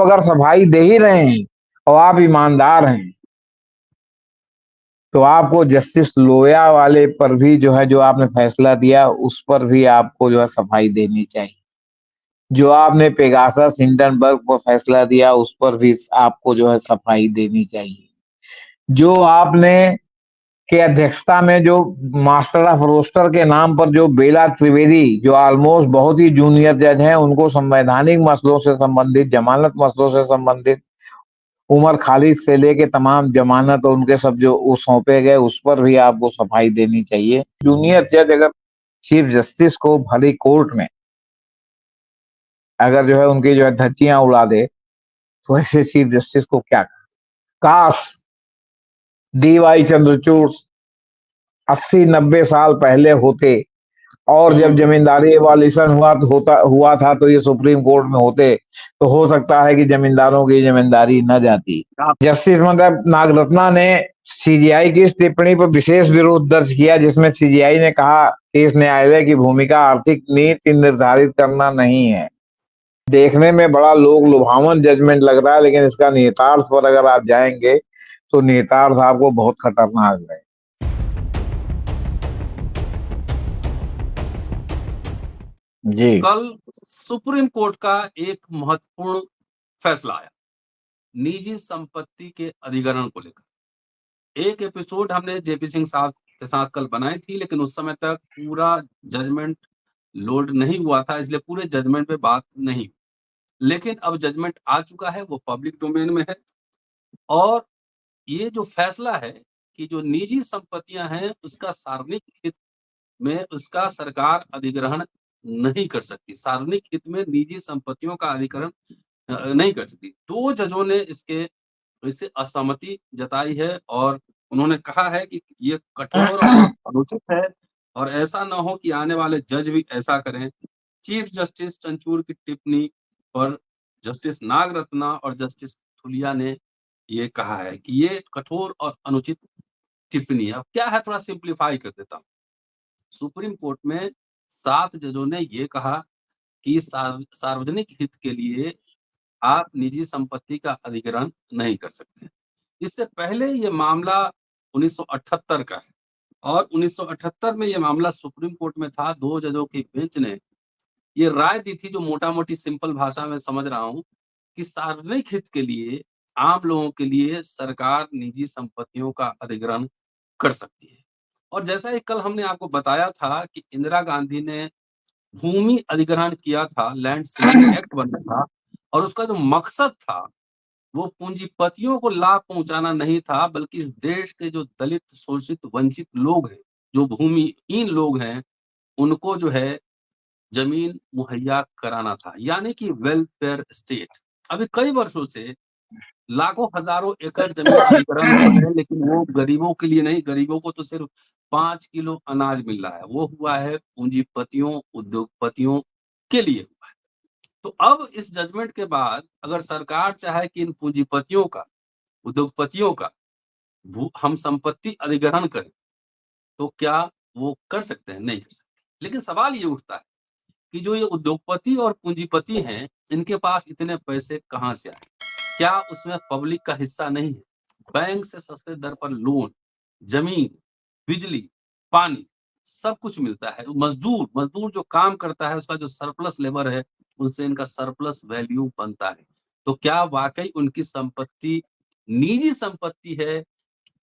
अगर सफाई दे ही रहे हैं और आप ईमानदार हैं, तो आपको जस्टिस लोया वाले पर भी जो है, जो आपने फैसला दिया उस पर भी आपको जो है सफाई देनी चाहिए। जो आपने पेगासस हिंडनबर्ग पर फैसला दिया उस पर भी आपको जो है सफाई देनी चाहिए। जो आपने के अध्यक्षता में जो मास्टर ऑफ रोस्टर के नाम पर जो बेला त्रिवेदी, जो ऑलमोस्ट बहुत ही जूनियर जज हैं, उनको संवैधानिक मसलों से संबंधित, जमानत मसलों से संबंधित, उमर खालिद से लेके तमाम जमानत और उनके सब जो वो सौंपे गए, उस पर भी आपको सफाई देनी चाहिए। जूनियर जज अगर चीफ जस्टिस को भली कोर्ट में अगर जो है उनकी जो है धज्जियां उड़ा दे, तो ऐसे चीफ जस्टिस को क्या काश डीवाई चंद्रचूड़ 80-90 साल पहले होते, और जब जमींदारी एवॉल्यूशन हुआ था तो ये सुप्रीम कोर्ट में होते, तो हो सकता है कि जमींदारों की जमींदारी न जाती। जस्टिस मतलब नागरत्ना ने सीजीआई की इस टिप्पणी पर विशेष विरोध दर्ज किया, जिसमें सीजीआई ने कहा कि इस न्यायालय की भूमिका आर्थिक नीति निर्धारित करना नहीं है। देखने में बड़ा लोक लुभावन जजमेंट लग रहा है, लेकिन इसका निहितार्थ पर अगर आप जाएंगे तो निहितार्थ आपको बहुत खतरनाक है। जी। कल सुप्रीम कोर्ट का एक महत्वपूर्ण फैसला आया निजी संपत्ति के अधिग्रहण को लेकर। एक एपिसोड हमने जेपी सिंह साहब के साथ कल बनाई थी, लेकिन उस समय तक पूरा जजमेंट लोड नहीं हुआ था, इसलिए पूरे जजमेंट पे बात नहीं हुई। लेकिन अब जजमेंट आ चुका है, वो पब्लिक डोमेन में है, और ये जो फैसला है कि जो निजी संपत्तियां हैं उसका सार्वजनिक हित में उसका सरकार अधिग्रहण नहीं कर सकती। सार्वजनिक हित में निजी संपत्तियों का अधिग्रहण नहीं कर सकती। 2 जजों ने इससे असहमति जताई है, और उन्होंने कहा है कि ये कठोर और अनुचित है, और ऐसा ना हो कि आने वाले जज भी ऐसा करें। चीफ जस्टिस चंद्रचूड़ की टिप्पणी पर जस्टिस नागरत्ना और जस्टिस धुलिया ने ये कहा है कि ये कठोर और अनुचित टिप्पणी है। अब क्या है, थोड़ा सिंप्लीफाई कर देता हूँ। सुप्रीम कोर्ट में 7 जजों ने ये कहा कि सार्वजनिक हित के लिए आप निजी संपत्ति का अधिग्रहण नहीं कर सकते। इससे पहले ये मामला 1978 का है, और 1978 में ये मामला सुप्रीम कोर्ट में था। 2 जजों की बेंच ने ये राय दी थी, जो मोटा-मोटी सिंपल भाषा में समझ रहा हूँ, कि सार्वजनिक हित के लिए, आम लोगों के लिए सरकार निजी संपत्तियों का अधिग्रहण कर सकती है। और जैसा कि कल हमने आपको बताया था कि इंदिरा गांधी ने भूमि अधिग्रहण किया था, लैंड सीलिंग एक्ट बना था, और उसका जो मकसद था वो पूंजीपतियों को लाभ पहुंचाना नहीं था, बल्कि इस देश के जो दलित, शोषित, वंचित लोग हैं, जो भूमिहीन लोग हैं, उनको जो है जमीन मुहैया कराना था, यानी कि वेलफेयर स्टेट। अभी कई वर्षों से लाखों हजारों एकड़ जमीन अधिग्रहण हो रहे हैं, लेकिन वो गरीबों के लिए नहीं। गरीबों को तो सिर्फ 5 किलो अनाज मिल रहा है, वो हुआ है पूंजीपतियों, उद्योगपतियों के लिए हुआ है। तो अब इस जजमेंट के बाद अगर सरकार चाहे कि इन पूंजीपतियों का, उद्योगपतियों का हम संपत्ति अधिग्रहण करें, तो क्या वो कर सकते हैं? नहीं कर सकते। लेकिन सवाल ये उठता है कि जो ये उद्योगपति और पूंजीपति हैं, इनके पास इतने पैसे कहाँ से आए? क्या उसमें पब्लिक का हिस्सा नहीं है? बैंक से सस्ते दर पर लोन, जमीन, बिजली, पानी, सब कुछ मिलता है। मजदूर जो काम करता है, उसका जो सरप्लस लेबर है, उनसे इनका सरप्लस वैल्यू बनता है। तो क्या वाकई उनकी संपत्ति निजी संपत्ति है?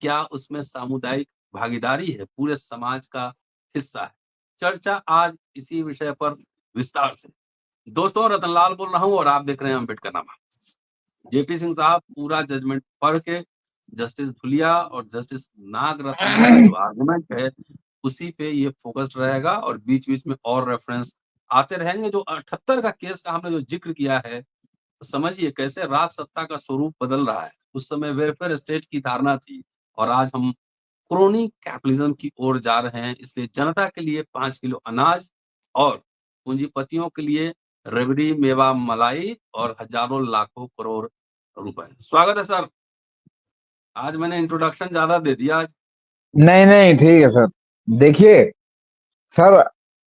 क्या उसमें सामुदायिक भागीदारी है, पूरे समाज का हिस्सा है? चर्चा आज इसी विषय पर विस्तार से। दोस्तों, रतनलाल बोल रहा हूं, और आप देख रहे हैं अम्बेडकरनामा। जेपी सिंह साहब पूरा जजमेंट पढ़ के जस्टिस धुलिया और जस्टिस नागरत्ना का जो आर्गुमेंट है उसी पे ये फोकस्ड रहेगा, और बीच बीच में और रेफरेंस आते रहेंगे। जो 78 का केस का हमने जो जिक्र किया है, तो समझिए कैसे राज सत्ता का स्वरूप बदल रहा है। उस समय वेलफेयर स्टेट की धारणा थी, और आज हम क्रोनी कैपिटलिज्म की ओर जा रहे हैं। इसलिए जनता के लिए 5 किलो अनाज, और पूंजीपतियों के लिए रबड़ी, मेवा, मलाई, और हजारों लाखों करोड़ रुपए। स्वागत है सर। आज मैंने इंट्रोडक्शन ज्यादा दे दिया आज। नहीं, ठीक है सर। देखिए सर,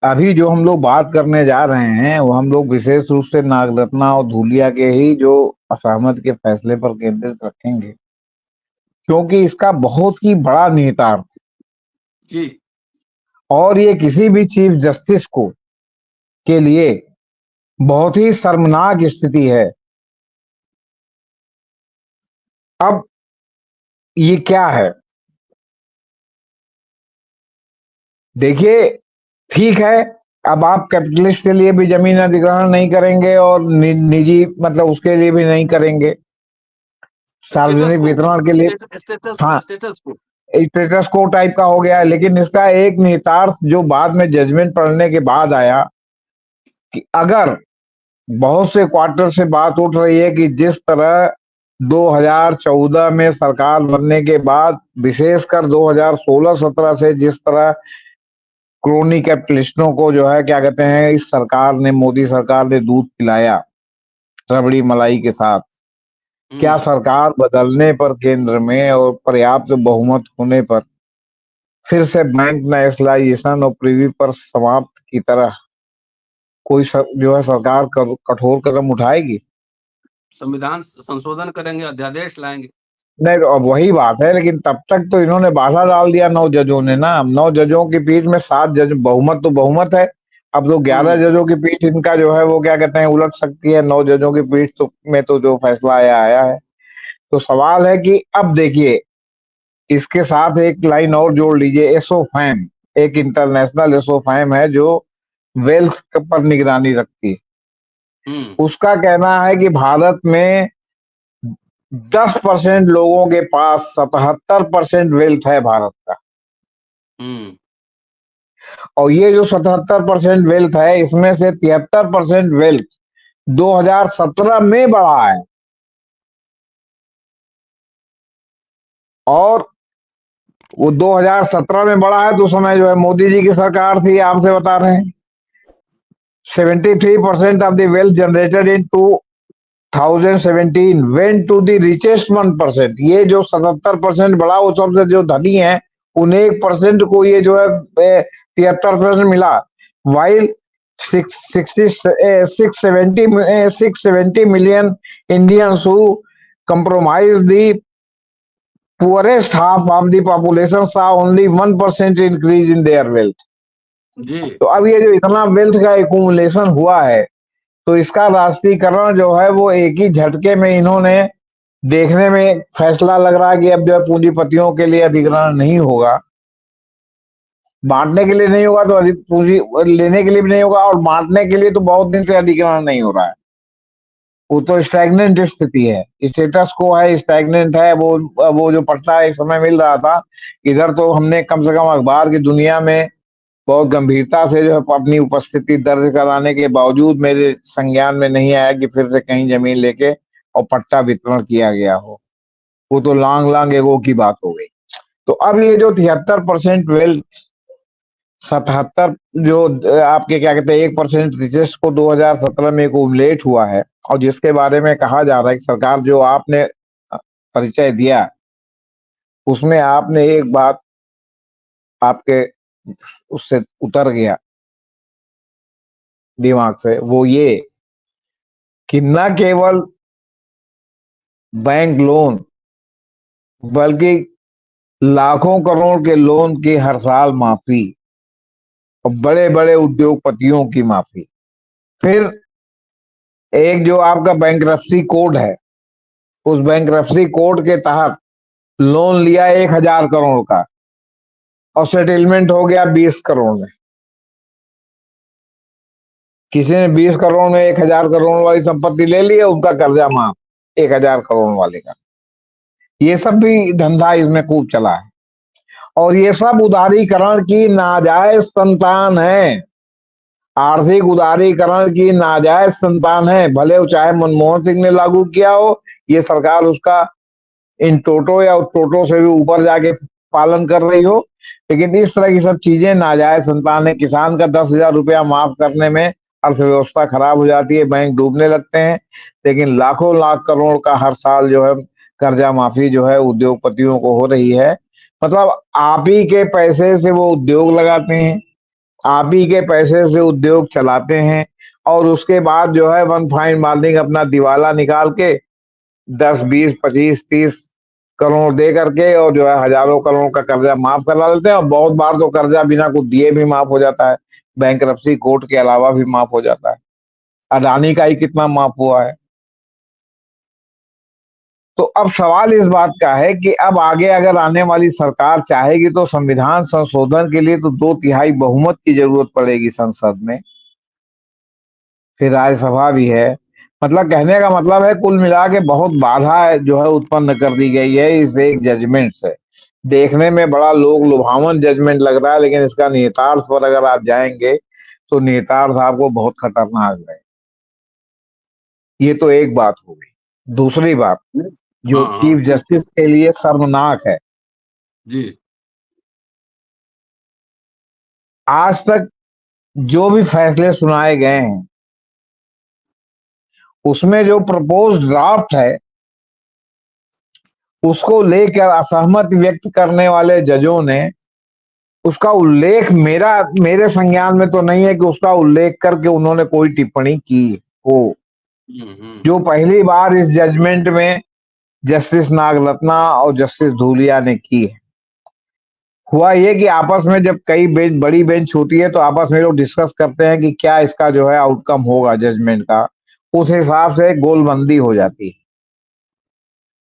अभी जो हम लोग बात करने जा रहे हैं वो हम लोग विशेष रूप से नागरत्ना और धूलिया के ही जो असहमति के फैसले पर केंद्रित रखेंगे, क्योंकि इसका बहुत ही बड़ा निहितार्थ जी और ये किसी भी चीफ जस्टिस को के लिए बहुत ही शर्मनाक स्थिति है। अब ये क्या है, देखिए, ठीक है, अब आप कैपिटलिस्ट के लिए भी जमीन अधिग्रहण नहीं करेंगे और निजी मतलब उसके लिए भी नहीं करेंगे, स्टेटस सार्वजनिक को वितरण के लिए। स्टेटस हाँ, स्टेटस को स्टेटस को टाइप का हो गया है, लेकिन इसका एक निहितार्थ जो बाद में जजमेंट पढ़ने के बाद आया कि अगर बहुत से क्वार्टर से बात उठ रही है कि जिस तरह 2014 में सरकार बनने के बाद विशेषकर 2016-17 से जिस तरह क्रोनी कैपिटलिस्टों को जो है क्या कहते हैं, इस सरकार ने, मोदी सरकार ने दूध पिलाया रबड़ी मलाई के साथ, क्या सरकार बदलने पर केंद्र में और पर्याप्त बहुमत होने पर फिर से बैंक नेशनलाइजेशन और प्रीवी पर समाप्त की तरह कोई जो है सरकार कठोर कदम उठाएगी? संविधान संशोधन करेंगे, अध्यादेश लाएंगे। नहीं, तो अब वही बात है, लेकिन तब तक तो इन्होंने बाधा डाल दिया 9 जजों ने ना। 9 जजों की पीठ में 7 जज, बहुमत तो बहुमत है। अब तो 11 जजों की पीठ इनका जो है वो क्या कहते हैं उलट सकती है। 9 जजों की पीठ तो में तो जो फैसला आया है। तो सवाल है कि अब देखिए, इसके साथ एक लाइन और जोड़ लीजिए, एसोफैम, एक इंटरनेशनल एसोफैम है जो वेल्थ पर निगरानी रखती है। उसका कहना है कि भारत में 10% लोगों के पास 77% वेल्थ है भारत का, और ये जो 77% वेल्थ है, इसमें से 73% वेल्थ 2017 में बढ़ा है, और वो 2017 में बढ़ा है तो उस समय जो है मोदी जी की सरकार थी, आपसे बता रहे हैं। 73% of the wealth generated in 2017 went to the richest 1%। ये जो 77% बढ़ा, वो सबसे जो धनी है उन 1% को ये जो है 73% मिला। While 670 million Indians who comprise the poorest half of the population saw only 1% increase in their wealth. जी तो अब ये जो इतना वेल्थ का एक्यूमुलेशन हुआ है, तो इसका राष्ट्रीयकरण जो है वो एक ही झटके में इन्होंने, देखने में फैसला लग रहा है कि अब जो है पूंजीपतियों के लिए अधिग्रहण नहीं होगा, बांटने के लिए नहीं होगा, तो अधिक पूंजी लेने के लिए भी नहीं होगा, और बांटने के लिए तो बहुत दिन से अधिग्रहण नहीं हो रहा है। वो तो स्टैग्नेंट स्थिति है, स्टेटस को है, स्टैग्नेंट है। वो जो पट्टा एक समय मिल रहा था, इधर तो हमने कम से कम अखबार की दुनिया में बहुत गंभीरता से जो है अपनी उपस्थिति दर्ज कराने के बावजूद मेरे संज्ञान में नहीं आया कि फिर से कहीं जमीन लेके और पट्टा वितरण किया गया हो। वो तो लांग लांग एगो की बात हो गई। तो अब ये जो 73% वेल्थ, 77 जो आपके क्या कहते हैं 1% रिचेस्ट को 2017 में एक्यूमुलेट हुआ है, और जिसके बारे में कहा जा रहा है कि सरकार जो आपने परिचय दिया उसमें आपने एक बात आपके उससे उतर गया दिमाग से, वो ये कि न केवल बैंक लोन बल्कि लाखों करोड़ के लोन की हर साल माफी और बड़े बड़े उद्योगपतियों की माफी। फिर एक जो आपका बैंक्रप्सी कोड है, उस बैंक्रप्सी कोड के तहत लोन लिया 1000 करोड़ का और सेटलमेंट हो गया 20 करोड़ में। किसी ने 20 करोड़ में 1000 करोड़ वाली संपत्ति ले ली है, उनका कर्जा माफ 1000 करोड़ वाले का। ये सब भी धंधा इसमें खूब चला है, और ये सब उदारीकरण की नाजायज संतान है, आर्थिक उदारीकरण की नाजायज संतान है। भले वो चाहे मनमोहन सिंह ने लागू किया हो, ये सरकार उसका इन टोटो या टोटो से भी ऊपर जाके पालन कर रही हो, लेकिन इस तरह की सब चीजें नाजायज संतान है। किसान का 10,000 रुपया माफ करने में अर्थव्यवस्था खराब हो जाती है, बैंक डूबने लगते हैं, लेकिन लाखों लाख करोड़ का हर साल जो है कर्जा माफी जो है उद्योगपतियों को हो रही है। मतलब आप ही के पैसे से वो उद्योग लगाते हैं, आप ही के पैसे से उद्योग चलाते हैं, और उसके बाद जो है वन फाइन मॉर्निंग अपना दिवाला निकाल के 10, 20, 25, 30 करोड़ दे करके और जो है हजारों करोड़ का कर्जा माफ करवा लेते हैं। और बहुत बार तो कर्जा बिना कुछ दिए भी माफ हो जाता है, बैंकरप्सी कोर्ट के अलावा भी माफ हो जाता है। अडानी का ही कितना माफ हुआ है। तो अब सवाल इस बात का है कि अब आगे अगर आने वाली सरकार चाहेगी तो संविधान संशोधन के लिए तो 2/3 बहुमत की जरूरत पड़ेगी संसद में, फिर राज्यसभा भी है। मतलब कहने का मतलब है कुल मिला के बहुत बाधा जो है उत्पन्न कर दी गई है इस एक जजमेंट से। देखने में बड़ा लोग लुभावन जजमेंट लग रहा है, लेकिन इसका निहितार्थ पर अगर आप जाएंगे तो निहितार्थ आपको बहुत खतरनाक है। ये तो एक बात हो गई। दूसरी बात जो हाँ हाँ चीफ ठीक ठीक जस्टिस के लिए शर्मनाक है, जी आज तक जो भी फैसले सुनाए गए हैं उसमें जो प्रपोज ड्राफ्ट है उसको लेकर असहमति व्यक्त करने वाले जजों ने उसका उल्लेख मेरे संज्ञान में तो नहीं है कि उसका उल्लेख करके उन्होंने कोई टिप्पणी की हो। जो पहली बार इस जजमेंट में जस्टिस नागरत्ना और जस्टिस धूलिया ने की है, हुआ ये कि आपस में जब कई बेंच बड़ी बेंच होती है तो आपस में लोग डिस्कस करते हैं कि क्या इसका जो है आउटकम होगा जजमेंट का, उस हिसाब से गोलबंदी हो जाती है।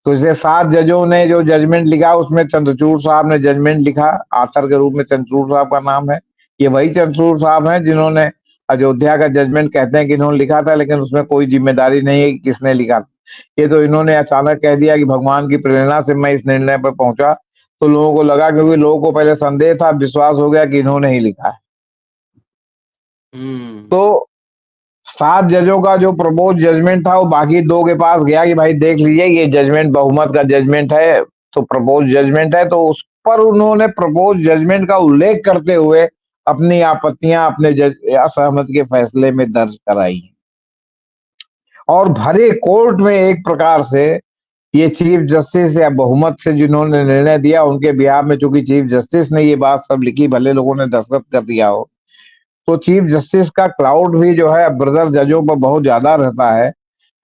तो इसे 7 जजों ने जो जजमेंट लिखा उसमें चंद्रचूड़ साहब ने जजमेंट लिखा, आथर के रूप में चंद्रचूड़ साहब का नाम है। ये वही चंद्रचूड़ साहब हैं जिन्होंने अयोध्या का जजमेंट कहते हैं कि इन्होंने लिखा था, लेकिन उसमें कोई जिम्मेदारी नहीं है कि किसने लिखा था। ये तो इन्होंने अचानक कह दिया कि भगवान की प्रेरणा से मैं इस निर्णय पर पहुंचा, तो लोगों को लगा, क्योंकि लोगों को पहले संदेह था, विश्वास हो गया कि इन्होंने ही लिखा है। तो 7 जजों का जो प्रपोज जजमेंट था वो बाकी 2 के पास गया कि भाई देख लीजिए ये जजमेंट बहुमत का जजमेंट है, तो प्रपोज जजमेंट है। तो उस पर उन्होंने प्रपोज जजमेंट का उल्लेख करते हुए अपनी आपत्तियां अपने असहमति के फैसले में दर्ज कराई और भरे कोर्ट में एक प्रकार से ये चीफ जस्टिस या बहुमत से जिन्होंने निर्णय दिया उनके बिहार में, चूंकि चीफ जस्टिस ने ये बात सब लिखी, भले लोगों ने दस्तखत कर दिया हो, तो चीफ जस्टिस का क्राउड भी जो है ब्रदर जजों पर बहुत ज्यादा रहता है।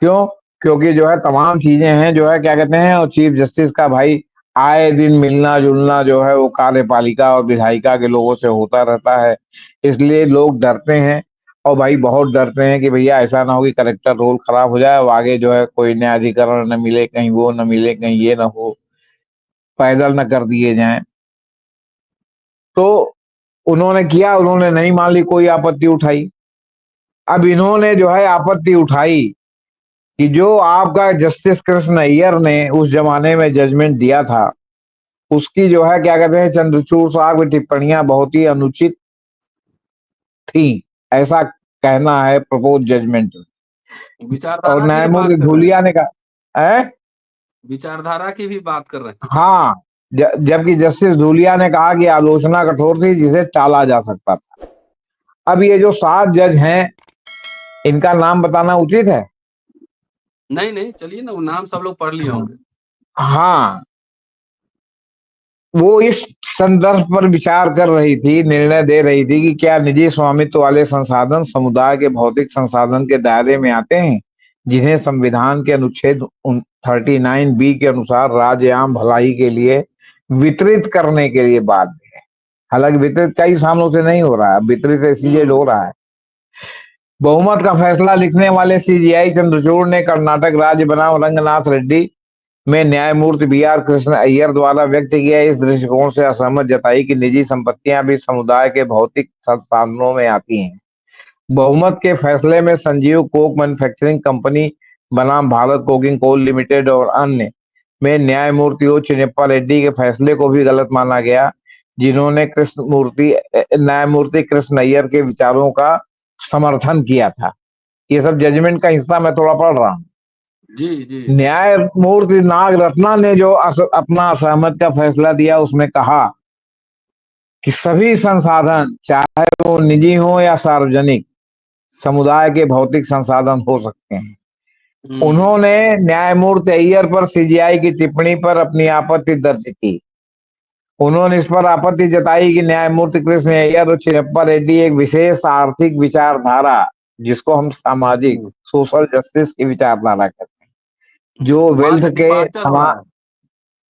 क्यों? क्योंकि जो है तमाम चीजें हैं जो है क्या कहते हैं, और चीफ जस्टिस का भाई आए दिन मिलना जुलना जो है वो कार्यपालिका और विधायिका के लोगों से होता रहता है, इसलिए लोग डरते हैं। और भाई बहुत डरते हैं कि भैया ऐसा ना हो कि करेक्टर रोल खराब हो जाए और आगे जो है कोई न्यायाधिकरण न मिले, कहीं वो न मिले, कहीं ये ना हो, पैदल न कर दिए जाएं। तो उन्होंने किया, उन्होंने नहीं मान ली, कोई आपत्ति उठाई। अब इन्होंने जो है आपत्ति उठाई कि जो आपका जस्टिस कृष्ण अय्यर ने उस जमाने में जजमेंट दिया था उसकी जो है क्या कहते हैं चंद्रचूड़ साहब की टिप्पणियां बहुत ही अनुचित थी, ऐसा कहना है प्रपोज जजमेंट। और विचारधारा की भी बात न्यायमूर्ति कर रहे हैं, धूलिया ने कहा है, विचारधारा की भी बात कर रहे हैं। हाँ, जबकि जस्टिस धूलिया ने कहा कि आलोचना कठोर थी जिसे टाला जा सकता था। अब ये जो 7 जज हैं इनका नाम बताना उचित है? नहीं नहीं चलिए ना, वो नाम सब लोग पढ़ लिए होंगे। हाँ, वो इस संदर्भ पर विचार कर रही थी, निर्णय दे रही थी कि क्या निजी स्वामित्व वाले संसाधन समुदाय के भौतिक संसाधन के दायरे में आते हैं, जिन्हें संविधान के अनुच्छेद 39B के अनुसार राज्य आम भलाई के लिए वितरित करने के लिए बाध्य है। हालांकि वितरित कई सालों से नहीं हो रहा है, वितरित एसीजेड हो रहा है। बहुमत का फैसला लिखने वाले सीजीआई चंद्रचूड़ ने कर्नाटक राज्य बनाम रंगनाथ रेड्डी में न्यायमूर्ति बी.आर. कृष्ण अय्यर द्वारा व्यक्त किया इस दृष्टिकोण से असहमत जताई कि निजी संपत्तियां भी समुदाय के भौतिक संसाधनों में आती हैं। बहुमत के फैसले में संजीव कोक मैन्युफैक्चरिंग कंपनी बनाम भारत कोकिंग कोल लिमिटेड और अन्य में न्यायमूर्ति ओ चिन्नप्पा रेड्डी के फैसले को भी गलत माना गया, जिन्होंने न्यायमूर्ति कृष्ण अय्यर के विचारों का समर्थन किया था। ये सब जजमेंट का हिस्सा मैं थोड़ा पढ़ रहा हूँ। जी जी न्यायमूर्ति नागरत्ना ने जो अपना असहमत का फैसला दिया उसमें कहा कि सभी संसाधन चाहे वो निजी हो या सार्वजनिक समुदाय के भौतिक संसाधन हो सकते हैं। उन्होंने न्यायमूर्ति अय्यर पर सीजीआई की टिप्पणी पर अपनी आपत्ति दर्ज की। उन्होंने इस पर आपत्ति जताई कि न्यायमूर्ति कृष्ण अय्यर और चिन्नप्पा रेड्डी एक विशेष आर्थिक विचारधारा, जिसको हम सामाजिक सोशल जस्टिस की विचारधारा कहते हैं, जो वहां वेल्थ से के डिपार्चर हो समा रहा है।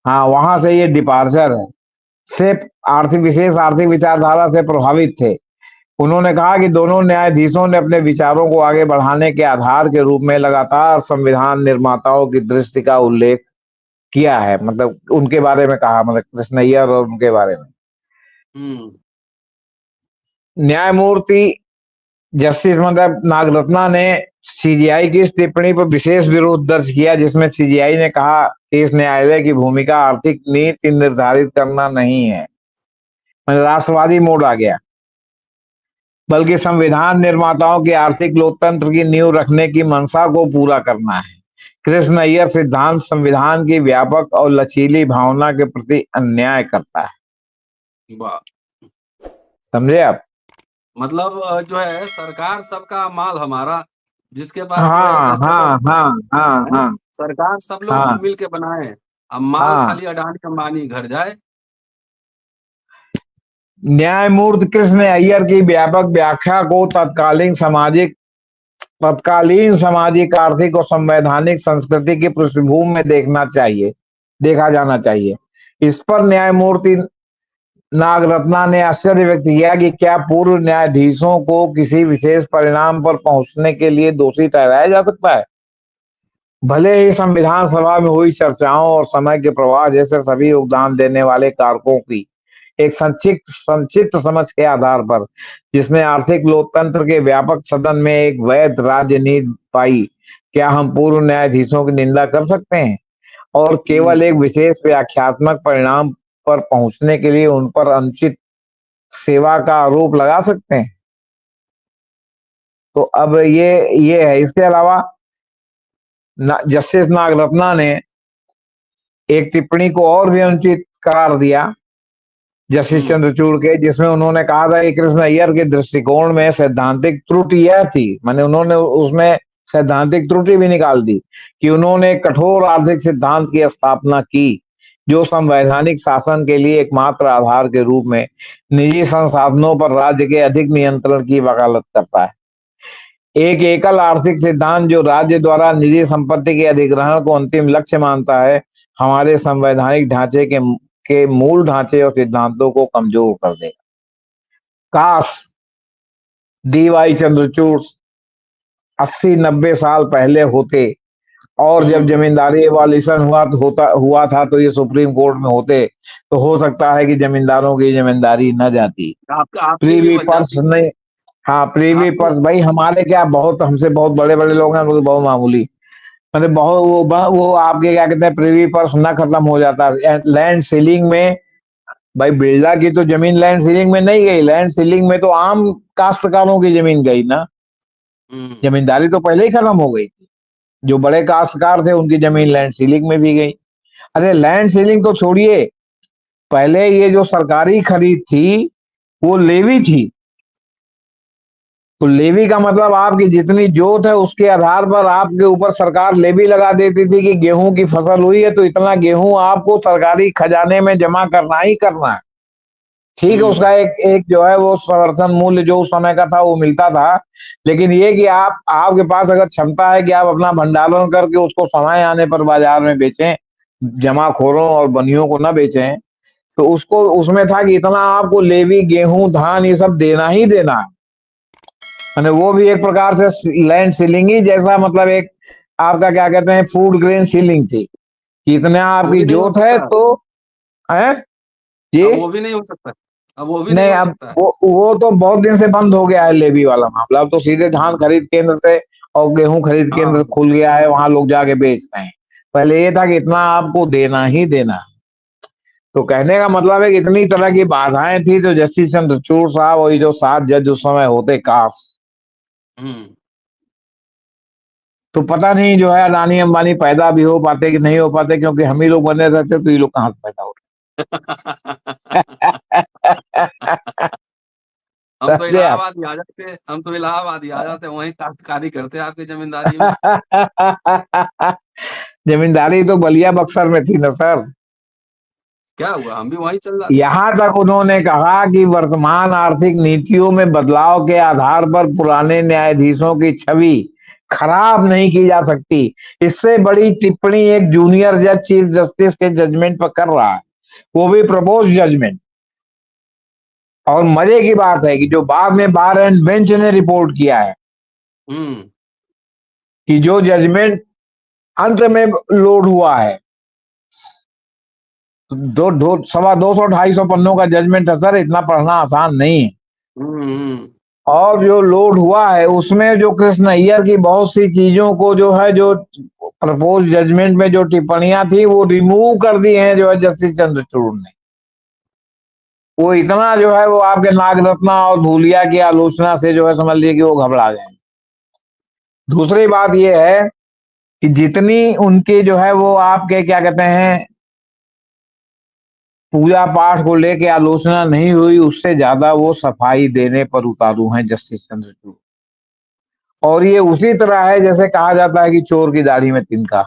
हाँ, वहां से ये डिपार्चर है, से आर्थिक विशेष आर्थिक विचारधारा से प्रभावित थे। उन्होंने कहा कि दोनों न्यायाधीशों ने अपने विचारों को आगे बढ़ाने के आधार के रूप में लगातार संविधान निर्माताओं की दृष्टि का उल्लेख किया है, मतलब उनके बारे में कहा, मतलब कृष्णैयर और उनके बारे में। हम्म। न्यायमूर्ति जस्टिस मतलब नागरत्ना ने सीजीआई की इस टिप्पणी पर विशेष विरोध दर्ज किया, जिसमें सीजीआई ने कहा कि इस न्यायालय की भूमिका आर्थिक नीति निर्धारित करना नहीं है, मतलब राष्ट्रवादी मोड आ गया, बल्कि संविधान निर्माताओं के आर्थिक लोकतंत्र की नींव रखने की मंशा को पूरा करना है। कृष्ण अय्यर सिद्धांत संविधान की व्यापक और लचीली भावना के प्रति अन्याय करता है। वाह। समझे आप? मतलब जो है सरकार सबका माल हमारा, जिसके पास जो है हाँ हाँ स्टेटस हाँ हाँ है, हाँ सरकार सब लोग हाँ मिल के बनाए। अब माल हाँ। खाली अडानी अंबानी घर जाए। न्यायमूर्ति कृष्ण अय्यर की व्यापक व्याख्या को तत्कालीन सामाजिक आर्थिक और संवैधानिक संस्कृति की पृष्ठभूमि में देखा जाना चाहिए। इस पर न्यायमूर्ति नागरत्ना ने आश्चर्य व्यक्त किया कि क्या पूर्व न्यायाधीशों को किसी विशेष परिणाम पर पहुंचने के लिए दोषी ठहराया जा सकता है? भले ही संविधान सभा में हुई चर्चाओं और समय के प्रवाह जैसे सभी योगदान देने वाले कारकों की एक संक्षिप्त समझ के आधार पर, जिसने आर्थिक लोकतंत्र के व्यापक सदन में एक वैध राजनीति पाई, क्या हम पूर्व न्यायाधीशों की निंदा कर सकते हैं और केवल एक विशेष व्याख्यात्मक परिणाम पर पहुंचने के लिए उन पर अनुचित सेवा का आरोप लगा सकते हैं? तो अब ये है। इसके अलावा जस्टिस नागरत्ना ने एक टिप्पणी को और भी अनुचित करार दिया जस्टिस चंद्रचूड़ के, जिसमें उन्होंने कहा था कि कृष्ण अय्यर के दृष्टिकोण में सैद्धांतिक त्रुटि यह थी, माने उन्होंने उसमें सैद्धांतिक त्रुटि भी निकाल दी कि उन्होंने कठोर आर्थिक सिद्धांत की स्थापना की जो संवैधानिक शासन के लिए एकमात्र आधार के रूप में निजी संसाधनों पर राज्य के अधिक नियंत्रण की वकालत करता है। एक एकल आर्थिक सिद्धांत जो राज्य द्वारा निजी संपत्ति के अधिग्रहण को अंतिम लक्ष्य मानता है, हमारे संवैधानिक ढांचे के मूल ढांचे और सिद्धांतों को कमजोर कर देगा। काश डीवाई चंद्रचूड़ 80-90 साल पहले होते और जब जमींदारी एवोल्यूशन हुआ था तो ये सुप्रीम कोर्ट में होते, तो हो सकता है कि जमींदारों की जमींदारी न जाती, आपकी भी प्रीवी बच पर्स जाती। नहीं। हाँ, प्रीवी आपको पर्स भाई हमारे क्या, बहुत हमसे बहुत बड़े बड़े लोग हैं, मतलब बहुत मामूली, मतलब बहुत वो आपके क्या कहते हैं, प्रीवी पर्स न खत्म हो जाता। लैंड सीलिंग में भाई, बिरला की तो जमीन लैंड सीलिंग में नहीं गई, लैंड सीलिंग में तो आम काश्तकारों की जमीन गई ना, जमींदारी तो पहले ही खत्म हो गई थी। जो बड़े काश्तकार थे उनकी जमीन लैंड सीलिंग में भी गई। अरे लैंड सीलिंग तो छोड़िए, पहले ये जो सरकारी खरीद थी वो लेवी थी, तो लेवी का मतलब आपकी जितनी जोत है उसके आधार पर आपके ऊपर सरकार लेवी लगा देती थी कि गेहूं की फसल हुई है तो इतना गेहूं आपको सरकारी खजाने में जमा करना ही करना है। ठीक है, उसका एक एक जो है वो समर्थन मूल्य जो उस समय का था वो मिलता था, लेकिन ये कि आपके पास अगर क्षमता है कि आप अपना भंडारण करके उसको समय आने पर बाजार में बेचें, जमाखोरों और बनियों को ना बेचें, तो उसको उसमें था कि इतना आपको लेवी गेहूं धान ये सब देना ही देना है। मैंने वो भी एक प्रकार से लैंड सीलिंग ही जैसा, मतलब एक आपका क्या कहते हैं फूड ग्रेन सीलिंग थी कि इतना वो आपकी भी नहीं हो जोत है सकता। तो है जी। अब वो भी नहीं हो सकता। अब वो भी नहीं नहीं, हो अब सकता है। वो तो बहुत दिन से बंद हो गया है लेवी वाला मामला, अब तो सीधे धान खरीद केंद्र से और गेहूं खरीद केंद्र हाँ। खुल गया है, वहां लोग जाके बेच रहे हैं। पहले ये था कि इतना आपको देना ही देना है। तो कहने का मतलब है कि इतनी तरह की बाधाएं थी, तो जस्टिस चंद्रचूड़ साहब और ये जो 7 जज उस समय होते, काश हम्म। तो पता नहीं जो है अडानी अंबानी पैदा भी हो पाते कि नहीं हो पाते, क्योंकि हम ही लोग बने रहते तो ये लोग कहां से पैदा होते। हम तो समझे आप? इलाहाबाद ही आ जाते, हम तो इलाहाबाद ही आ जाते, वहीं काश्तकारी करते आपकी जमींदारी में। जमींदारी तो बलिया बक्सर में थी ना सर। क्या हुआ, हम भी वहीं चल जाते। यहां तक उन्होंने कहा कि वर्तमान आर्थिक नीतियों में बदलाव के आधार पर पुराने न्यायाधीशों की छवि खराब नहीं की जा सकती। इससे बड़ी टिप्पणी एक जूनियर जज चीफ जस्टिस के जजमेंट पर कर रहा है, वो भी प्रपोज जजमेंट। और मजे की बात है कि जो बाद में बार एंड बेंच ने रिपोर्ट किया है कि जो जजमेंट अंत में लोड हुआ है, दो दो 250-250 पन्नों का जजमेंट है सर, इतना पढ़ना आसान नहीं है। और जो लोड हुआ है उसमें जो कृष्ण अय्यर की बहुत सी चीजों को जो है, जो प्रपोज जजमेंट में जो टिप्पणियां थी वो रिमूव कर दी हैं जो है जस्टिस चंद्रचूड़ ने। वो इतना जो है वो आपके नागरत्ना और धूलिया की आलोचना से जो है समझ लीजिए कि वो घबरा गए। दूसरी बात ये है कि जितनी उनकी जो है वो आपके क्या कहते हैं पूजा पाठ को लेके आलोचना नहीं हुई, उससे ज्यादा वो सफाई देने पर उतारू हैं जस्टिस चंद्रचूड़। और ये उसी तरह है जैसे कहा जाता है कि चोर की दाढ़ी में तिनका,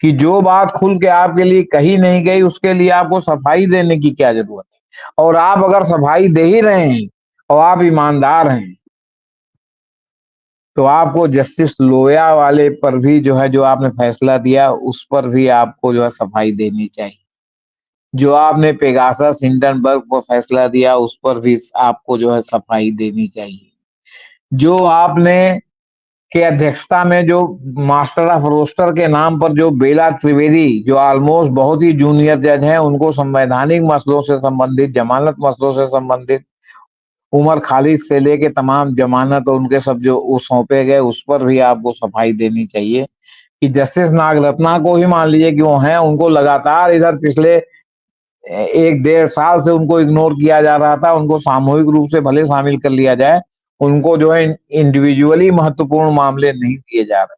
कि जो बात खुल के आपके लिए कही नहीं गई उसके लिए आपको सफाई देने की क्या जरूरत है। और आप अगर सफाई दे ही रहे हैं और आप ईमानदार हैं तो आपको जस्टिस लोया वाले पर भी जो है, जो आपने फैसला दिया उस पर भी आपको जो है सफाई देनी चाहिए। जो आपने पेगासस हिंडनबर्ग पर फैसला दिया उस पर भी आपको जो है सफाई देनी चाहिए। जो आपने के अध्यक्षता में जो मास्टर ऑफ रोस्टर के नाम पर जो बेला त्रिवेदी, जो ऑलमोस्ट बहुत ही जूनियर जज हैं, उनको संवैधानिक मसलों से संबंधित, जमानत मसलों से संबंधित, उमर खालिद से लेके तमाम जमानत और उनके सब जो वो सौंपे गए उस पर भी आपको सफाई देनी चाहिए। कि जस्टिस नागरत्ना को ही मान लीजिए कि वो हैं, उनको लगातार इधर पिछले 1-1.5 साल से उनको इग्नोर किया जा रहा था। उनको सामूहिक रूप से भले शामिल कर लिया जाए, उनको जो है इंडिविजुअली महत्वपूर्ण मामले नहीं दिए जा रहे।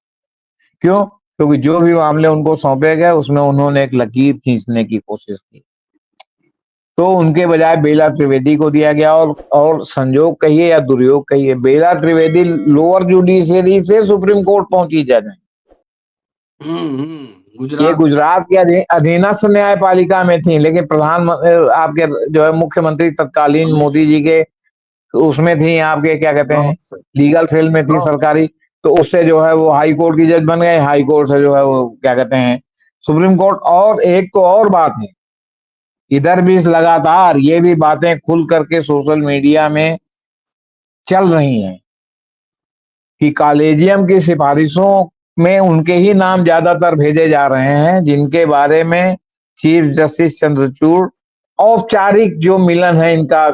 क्यों? क्योंकि जो भी मामले उनको सौंपे गए उसमें उन्होंने एक लकीर खींचने की कोशिश की, तो उनके बजाय बेला त्रिवेदी को दिया गया। और संजोग कहिए या दुर्योग कहिए, बेला त्रिवेदी लोअर जुडिशियरी से सुप्रीम कोर्ट पहुंची जज है। ये गुजरात के अधीनस्थ न्यायपालिका में थी, लेकिन प्रधान आपके जो है मुख्यमंत्री तत्कालीन मोदी जी के उसमें थी, आपके क्या कहते हैं लीगल सेल में थी सरकारी। तो उससे जो है वो हाई कोर्ट की जज बन गए, हाई कोर्ट से जो है वो क्या कहते हैं सुप्रीम कोर्ट। और एक तो और बात है, इधर भी लगातार ये भी बातें खुल करके सोशल मीडिया में चल रही हैं कि कॉलेजियम की सिफारिशों में उनके ही नाम ज्यादातर भेजे जा रहे हैं, जिनके बारे में चीफ जस्टिस चंद्रचूड़ औपचारिक जो मिलन है इनका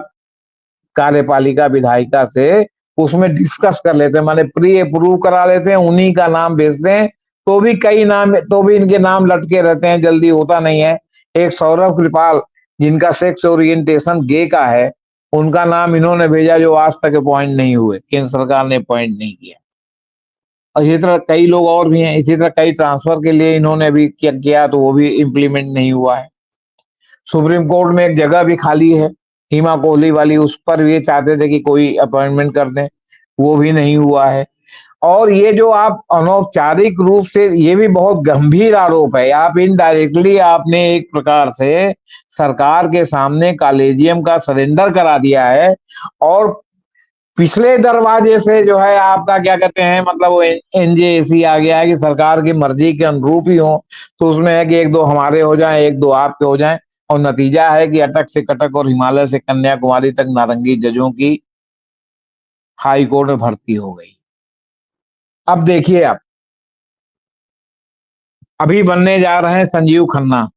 कार्यपालिका विधायिका से, उसमें डिस्कस कर लेते हैं, माने प्री अप्रूव करा लेते हैं, उन्हीं का नाम भेजते हैं। तो भी कई नाम, तो भी इनके नाम लटके रहते हैं, जल्दी होता नहीं है। एक सौरभ कृपाल जिनका सेक्स ओरिएंटेशन गे का है, उनका नाम इन्होंने भेजा जो आज तक अपॉइंट नहीं हुए, केंद्र सरकार ने अपॉइंट नहीं किया। और इसी तरह कई लोग और भी हैं, इसी तरह कई ट्रांसफर के लिए इन्होंने भी किया तो वो भी इम्प्लीमेंट नहीं हुआ है। सुप्रीम कोर्ट में एक जगह भी खाली है हिमा कोहली वाली, उस पर भी चाहते थे कि कोई अपॉइंटमेंट कर दें, वो भी नहीं हुआ है। और ये जो आप अनौपचारिक रूप से, ये भी बहुत गंभीर आरोप है, आप इनडायरेक्टली आपने एक प्रकार से सरकार के सामने कॉलेजियम का सरेंडर करा दिया है। और पिछले दरवाजे से जो है आपका क्या कहते हैं मतलब वो एनजेएसी आ गया है कि सरकार की मर्जी के अनुरूप ही हो, तो उसमें है कि 1-2 हमारे हो जाएं, 1-2 आपके हो जाएं। और नतीजा है कि अटक से कटक और हिमालय से कन्याकुमारी तक नारंगी जजों की हाई कोर्ट में भर्ती हो गई। अब देखिए, आप अभी बनने जा रहे हैं संजीव खन्ना।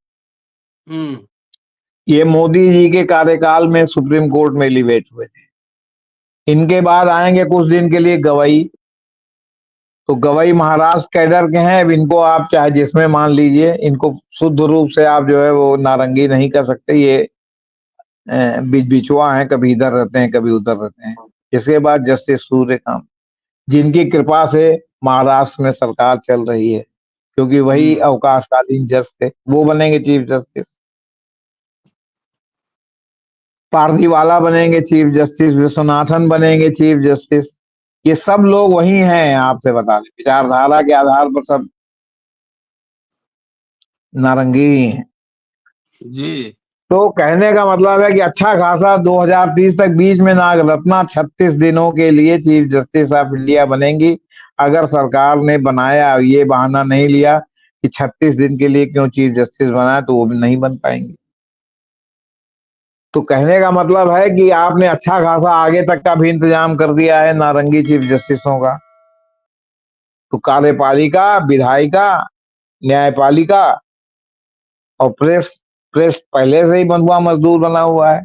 ये मोदी जी के कार्यकाल में सुप्रीम कोर्ट में एलिवेट हुए थे। इनके बाद आएंगे कुछ दिन के लिए गवई। तो गवई महाराष्ट्र कैडर के हैं। अब इनको आप चाहे जिसमें मान लीजिए, इनको शुद्ध रूप से आप जो है वो नारंगी नहीं कर सकते। ये बीच बिचवा है, कभी इधर रहते हैं कभी उधर रहते हैं। इसके बाद जस्टिस सूर्यकांत, जिनकी कृपा से महाराष्ट्र में सरकार चल रही है, क्योंकि वही अवकाशकालीन जज थे, वो बनेंगे चीफ जस्टिस। पारदीवाला बनेंगे चीफ जस्टिस, विश्वनाथन बनेंगे चीफ जस्टिस। ये सब लोग वही हैं, आपसे बता दें, विचारधारा के आधार पर सब नारंगी ही हैं जी। तो कहने का मतलब है कि अच्छा खासा 2030 तक बीच में नागरत्ना 36 दिनों के लिए चीफ जस्टिस ऑफ इंडिया बनेंगी। अगर सरकार ने बनाया, ये बहाना नहीं लिया कि 36 दिन के लिए क्यों चीफ जस्टिस बनाया, तो वो भी नहीं बन पाएंगे। तो कहने का मतलब है कि आपने अच्छा खासा आगे तक का भी इंतजाम कर दिया है नारंगी चीफ जस्टिसों का। तो कार्यपालिका, विधायिका, न्यायपालिका और प्रेस प्रेस पहले से ही बंधुआ मजदूर बना हुआ है।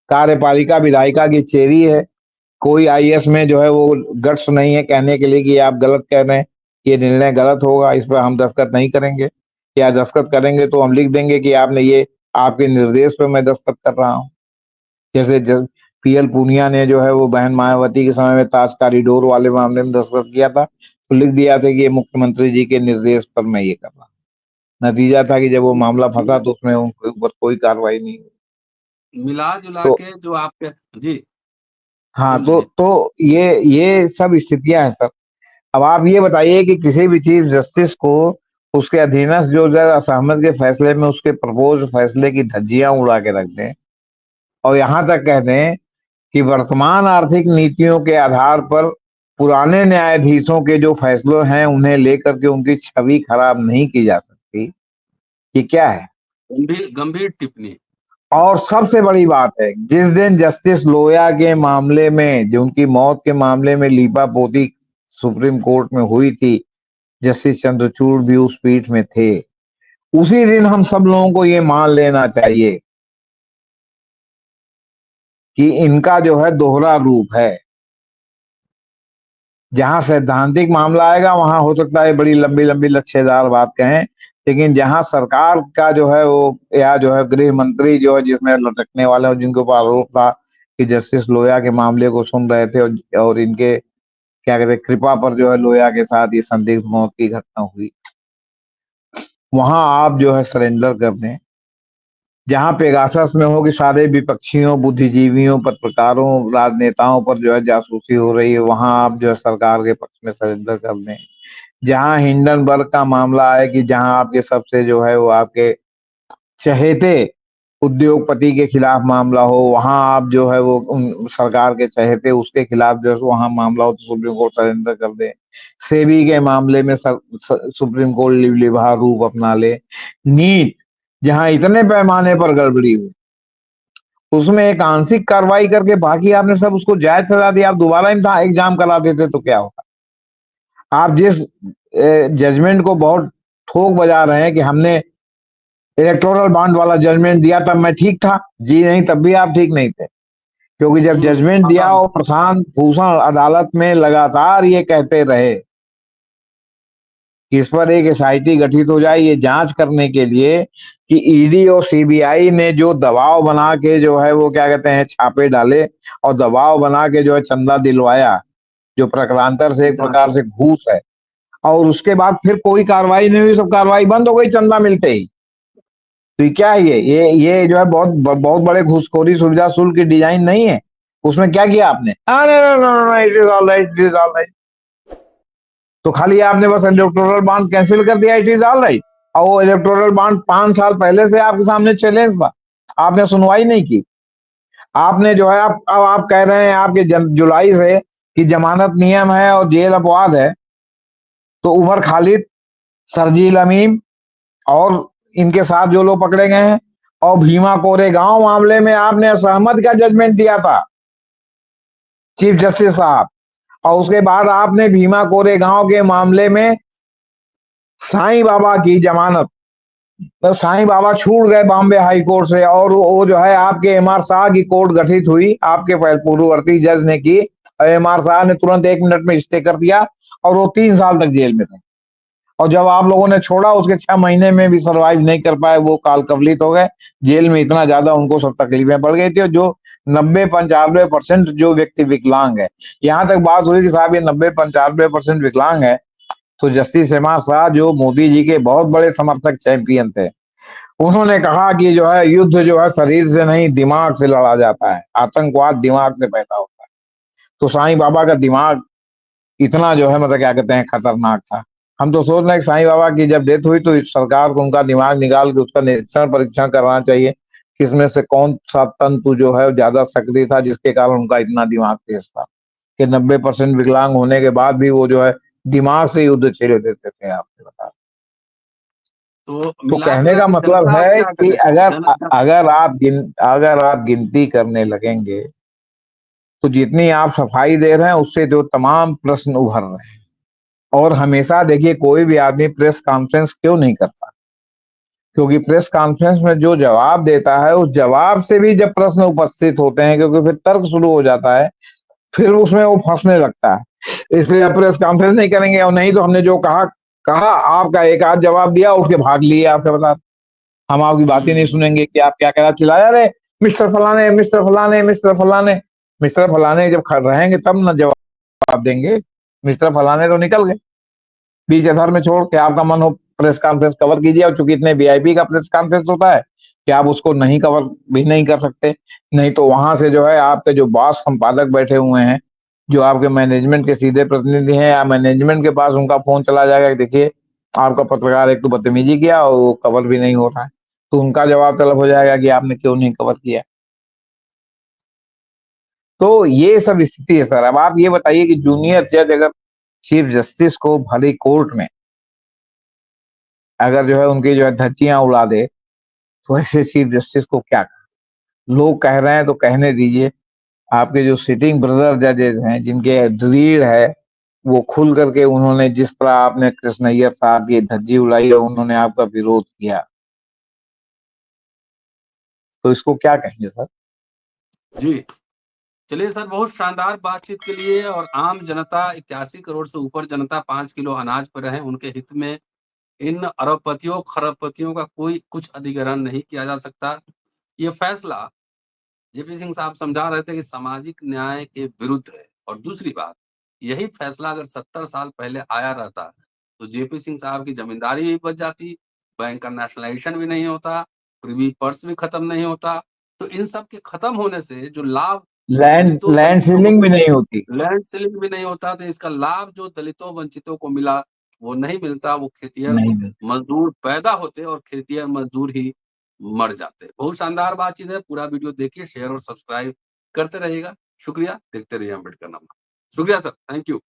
कार्यपालिका विधायिका की चेरी है। कोई आईएएस में जो है वो गट्स नहीं है कहने के लिए कि आप गलत कह रहे हैं, ये निर्णय गलत होगा, इस पर हम दस्तखत नहीं करेंगे, या दस्तखत करेंगे तो हम लिख देंगे कि आपने ये आपके निर्देश पर मैं दस्तखत कर रहा हूँ। जैसे पीएल पूनिया ने जो है वो बहन मायावती के समय में ताज कॉरिडोर वाले मामले में दस्तखत किया था, तो लिख दिया था कि ये मुख्यमंत्री जी के निर्देश पर मैं ये कर रहा हूँ। नतीजा था कि जब वो मामला फंसा तो उसमें उनके ऊपर कोई कार्रवाई नहीं हुई। मिला जुला तो के जो आपके जी हाँ, बोल लीजिए। तो ये सब स्थितियां हैं सर। अब आप ये बताइए कि किसी भी चीफ जस्टिस को उसके अधीनस्थ जो जज असहमत के फैसले में उसके प्रपोज फैसले की धज्जियां उड़ा के रख दें और यहां तक कह दें कि वर्तमान आर्थिक नीतियों के आधार पर पुराने न्यायाधीशों के जो फैसले हैं उन्हें लेकर के उनकी छवि खराब नहीं की जा सकती, ये क्या है? गंभीर गंभीर टिप्पणी। और सबसे बड़ी बात है, जिस दिन जस्टिस लोया के मामले में, जो उनकी मौत के मामले में लीपा पोती सुप्रीम कोर्ट में हुई थी, जस्टिस चंद्रचूड़ भी उस पीठ में थे। उसी दिन हम सब लोगों को ये मान लेना चाहिए कि इनका जो है दोहरा रूप है। जहां सैद्धांतिक मामला आएगा वहां हो सकता है बड़ी लंबी लंबी लच्छेदार बात कहें, लेकिन जहां सरकार का जो है वो, या जो है गृह मंत्री जो है जिसमें लटकने वाले और जिनके ऊपर आरोप था कि जस्टिस लोया के मामले को सुन रहे थे और इनके क्या कहते हैं कृपा पर जो है लोया के साथ ये संदिग्ध मौत की घटना हुई, वहां आप जो है सरेंडर कर दें। जहां पेगासस में हो कि सारे विपक्षियों, बुद्धिजीवियों, पत्रकारों, राजनेताओं पर जो है जासूसी हो रही है, वहां आप जो है सरकार के पक्ष में सरेंडर कर दें। जहां हिंडनबर्ग का मामला है कि जहां आपके सबसे जो है वो आपके चहेते उद्योगपति के खिलाफ मामला हो, वहां आप जो है वो सरकार के चहेते उसके खिलाफ जो है वहां मामला हो तो सुप्रीम कोर्ट सरेंडर कर दे। सेबी के मामले में सुप्रीम कोर्ट लिबा रूप अपना ले। नीट जहां इतने पैमाने पर गड़बड़ी हुई, उसमें एक आंशिक कार्रवाई करके बाकी आपने सब उसको जायज ठहरा दिया। आप दोबारा एग्जाम करा देते तो क्या होगा? आप जिस जजमेंट को बहुत ठोक बजा रहे हैं कि हमने इलेक्टोरल बॉन्ड वाला जजमेंट दिया तब मैं ठीक था, जी नहीं, तब भी आप ठीक नहीं थे, क्योंकि जब जजमेंट दिया और प्रशांत भूषण अदालत में लगातार ये कहते रहे कि इस पर एक एसआईटी गठित हो जाए ये जांच करने के लिए कि ईडी और सीबीआई ने जो दबाव बना के जो है वो क्या कहते हैं छापे डाले और दबाव बना के जो है चंदा दिलवाया, जो प्रकारांतर से एक प्रकार से घूस है, और उसके बाद फिर कोई कार्रवाई नहीं हुई, सब कार्रवाई बंद हो गई चंदा मिलते ही। तो ये क्या है? ये जो है बहुत बहुत बड़े घूसखोरी सुविधा शुल्क की डिजाइन नहीं है। उसमें क्या किया आपने? It is all right, it is all right. तो खाली आपने बस इलेक्टोरल बॉन्ड कैंसिल कर दिया, इट इज ऑल राइट। और वो इलेक्टोरल बॉन्ड 5 साल पहले से आपके सामने चैलेंज था, आपने सुनवाई नहीं की। आपने जो है अब आप कह रहे हैं आपके जुलाई से कि जमानत नियम है और जेल अपवाद है, तो उमर खालिद, सरजील अमीम और इनके साथ जो लोग पकड़े गए हैं, और भीमा कोरेगांव मामले में आपने असहमत का जजमेंट दिया था चीफ जस्टिस साहब, और उसके बाद आपने भीमा कोरेगांव के मामले में साईं बाबा की जमानत, तो साईं बाबा छूट गए बॉम्बे हाई कोर्ट से, और वो जो है आपके एमआर शाह की कोर्ट गठित हुई आपके पूर्ववर्ती जज ने की, एमआर शाह ने तुरंत 1 मिनट में स्टे कर दिया और वो 3 साल तक जेल में थे, और जब आप लोगों ने छोड़ा उसके 6 महीने में भी सर्वाइव नहीं कर पाए, वो काल कवलित हो गए जेल में। इतना ज्यादा उनको सब तकलीफें बढ़ गई थी, और जो 90-95% जो व्यक्ति विकलांग है, यहाँ तक बात हुई कि साहब ये 90-95% विकलांग है, तो जस्टिस एमआर शाह जो मोदी जी के बहुत बड़े समर्थक चैंपियन थे, उन्होंने कहा कि जो है युद्ध जो है शरीर से नहीं दिमाग से लड़ा जाता है, आतंकवाद दिमाग से पैदा होता है। तो साईं बाबा का दिमाग इतना जो है मतलब क्या कहते हैं खतरनाक था। हम तो सोच रहे हैं कि साईं बाबा की जब डेथ हुई तो सरकार को उनका दिमाग निकाल के उसका निरीक्षण परीक्षण करवाना चाहिए, किसमें से कौन सा तंतु जो है ज्यादा सक्रिय था जिसके कारण उनका इतना दिमाग तेज था कि 90% विकलांग होने के बाद भी वो जो है दिमाग से युद्ध छेड़ देते थे, आपने बताया। तो तो मिला कहने जुला का के मतलब जनता अब है क्या कि करे? अगर आप गिनती करने लगेंगे तो जितनी आप सफाई दे रहे हैं उससे जो तमाम प्रश्न उभर रहे हैं। और हमेशा देखिए, कोई भी आदमी प्रेस कॉन्फ्रेंस क्यों नहीं करता? क्योंकि प्रेस कॉन्फ्रेंस में जो जवाब देता है उस जवाब से भी जब प्रश्न उपस्थित होते हैं, क्योंकि फिर तर्क शुरू हो जाता है, फिर उसमें वो फंसने लगता है। इसलिए अब प्रेस कॉन्फ्रेंस नहीं करेंगे, और नहीं तो हमने जो कहा कहा, आपका एक आध जवाब दिया, उठ के भाग लिए, आपके बता, हम आपकी बात ही नहीं सुनेंगे कि आप क्या कह रहा, चिल्लाया रे मिस्टर फलाने, मिस्टर फलाने, मिस्टर फलाने। मिस्टर फलाने जब रहेंगे तब ना जवाब देंगे। मिस्टर फलाने तो निकल गए बीच अधर में छोड़ के। आपका मन हो प्रेस कॉन्फ्रेंस कवर कीजिए, और चूंकि इतने वीआईपी का प्रेस कॉन्फ्रेंस होता है कि आप उसको नहीं कवर भी नहीं कर सकते। नहीं तो वहां से जो है आपके जो बॉस संपादक बैठे हुए हैं, जो आपके मैनेजमेंट के सीधे प्रतिनिधि हैं, या मैनेजमेंट के पास उनका फोन चला जाएगा कि देखिए आपका पत्रकार एक तो बदतमीजी किया और वो कवर भी नहीं हो रहा है, तो उनका जवाब तलब हो जाएगा कि आपने क्यों नहीं कवर किया। तो ये सब स्थिति है सर। अब आप ये बताइए कि जूनियर जज अगर चीफ जस्टिस को भले कोर्ट में अगर जो है उनकी जो है धज्जियां उड़ा दे, तो ऐसे चीफ जस्टिस को क्या कहा? लोग कह रहे हैं तो कहने दीजिए। आपके जो सिटिंग ब्रदर जजेस हैं, जिनके रीढ़ है, वो खुल करके उन्होंने, जिस तरह आपने कृष्णैयर साहब की धज्जी उड़ाई और उन्होंने आपका विरोध किया, तो इसको क्या कहेंगे सर? जी, चलिए सर, बहुत शानदार बातचीत के लिए। और आम जनता 81 करोड़ से ऊपर जनता 5 किलो अनाज पर रहे, उनके हित में इन अरबपतियों खरबपतियों का कोई कुछ अधिग्रहण नहीं किया जा सकता। ये फैसला जेपी सिंह साहब समझा रहे थे कि सामाजिक न्याय के विरुद्ध है। और दूसरी बात, यही फैसला अगर 70 साल पहले आया रहता तो जेपी सिंह साहब की जमींदारी भी बच जाती, बैंक का नेशनलाइजेशन भी नहीं होता, प्रिवी पर्स भी खत्म नहीं होता। तो इन सब के खत्म होने से जो लाभ लैंड दलितों लैंड वंचितों सीलिंग भी को, नहीं होती। लैंड सीलिंग भी नहीं होता, तो इसका लाभ जो दलितों वंचितों को मिला वो नहीं मिलता। वो खेतिहर नहीं मिलती। मजदूर पैदा होते और खेतिहर मजदूर ही मर जाते। बहुत शानदार बातचीत है। पूरा वीडियो देखिए, शेयर और सब्सक्राइब करते रहिएगा। शुक्रिया, देखते रहिए अम्बेडकर नामा। शुक्रिया सर, थैंक यू।